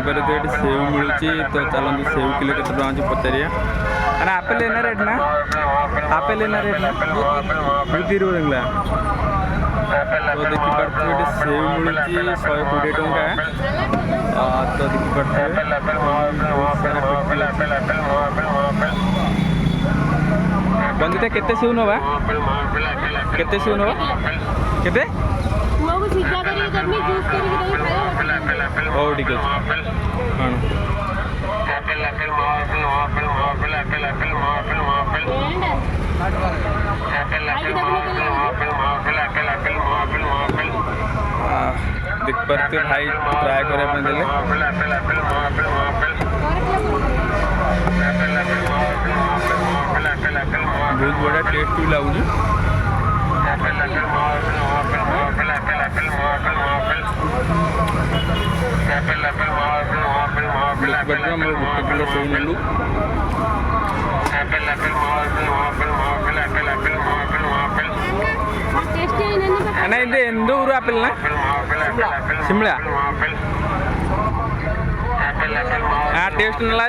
देखिए ये सेव मिलूँ तो चलते सेव किलो के पचारिया अरे आपेल लेना रेट ना आपेल लेना रेट ना बुद्धि रोला तो देखिए ये सेव मिलूँ 120 टंका तो देखिए बंदिता केते सेव नवा केते सेव नवा केते ठीक है देख पाते भाई ट्राए करने बहुत बड़ा टेस्ट भी लगुच गोटे किलो सेव नेलु अना इधर एंदूर आपेल ना शिमला टेस्ट नल्ला